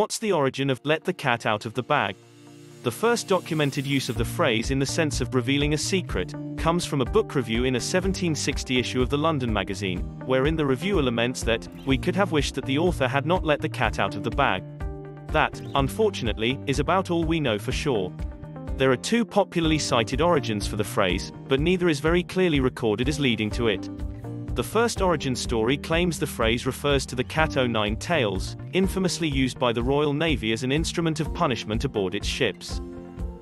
What's the origin of "let the cat out of the bag"? The first documented use of the phrase in the sense of revealing a secret comes from a book review in a 1760 issue of the London Magazine, wherein the reviewer laments that "we could have wished that the author had not let the cat out of the bag." That, unfortunately, is about all we know for sure. There are two popularly cited origins for the phrase, but neither is very clearly recorded as leading to it. The first origin story claims the phrase refers to the cat o' nine tails, infamously used by the Royal Navy as an instrument of punishment aboard its ships.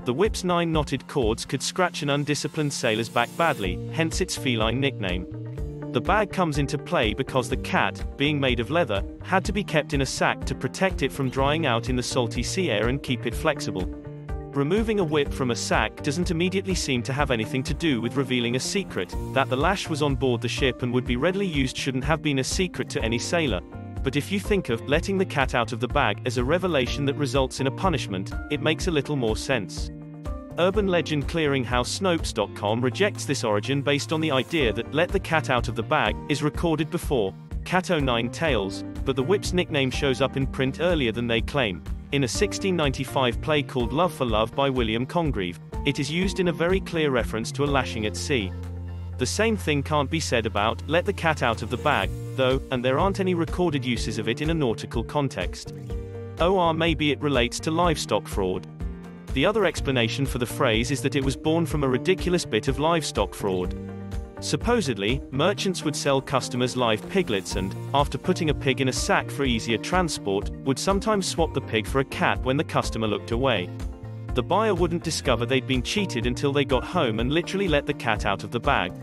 The whip's 9 knotted cords could scratch an undisciplined sailor's back badly, hence its feline nickname. The bag comes into play because the cat, being made of leather, had to be kept in a sack to protect it from drying out in the salty sea air and keep it flexible. Removing a whip from a sack doesn't immediately seem to have anything to do with revealing a secret. That the lash was on board the ship and would be readily used shouldn't have been a secret to any sailor. But if you think of letting the cat out of the bag as a revelation that results in a punishment, it makes a little more sense. Urban legend clearinghouse Snopes.com rejects this origin based on the idea that "let the cat out of the bag" is recorded before "cat o' nine tails," but the whip's nickname shows up in print earlier than they claim. In a 1695 play called Love for Love by William Congreve, it is used in a very clear reference to a lashing at sea. The same thing can't be said about "let the cat out of the bag," though, and there aren't any recorded uses of it in a nautical context. Or maybe it relates to livestock fraud. The other explanation for the phrase is that it was born from a ridiculous bit of livestock fraud. Supposedly, merchants would sell customers live piglets and, after putting a pig in a sack for easier transport, would sometimes swap the pig for a cat when the customer looked away. The buyer wouldn't discover they'd been cheated until they got home and literally let the cat out of the bag.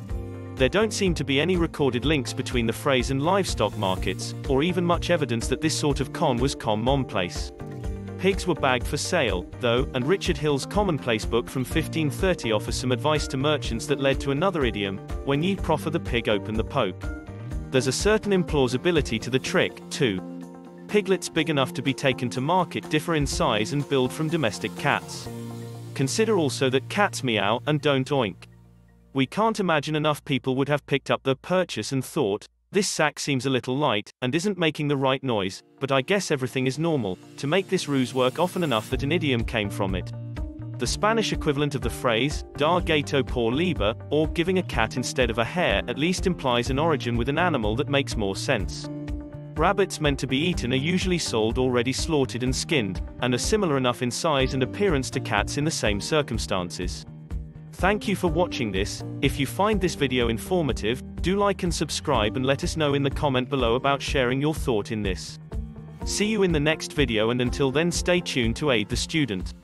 There don't seem to be any recorded links between the phrase and livestock markets, or even much evidence that this sort of con was commonplace. Pigs were bagged for sale, though, and Richard Hill's Commonplace book from 1530 offers some advice to merchants that led to another idiom: "When ye proffer the pig open the poke." There's a certain implausibility to the trick, too. Piglets big enough to be taken to market differ in size and build from domestic cats. Consider also that cats meow and don't oink. We can't imagine enough people would have picked up the purchase and thought, "This sack seems a little light, and isn't making the right noise, but I guess everything is normal," to make this ruse work often enough that an idiom came from it. The Spanish equivalent of the phrase, "dar gato por liebre," or giving a cat instead of a hare, at least implies an origin with an animal that makes more sense. Rabbits meant to be eaten are usually sold already slaughtered and skinned, and are similar enough in size and appearance to cats in the same circumstances. Thank you for watching this. If you find this video informative, do like and subscribe and let us know in the comment below about sharing your thought in this. See you in the next video, and until then stay tuned to Aid the Student.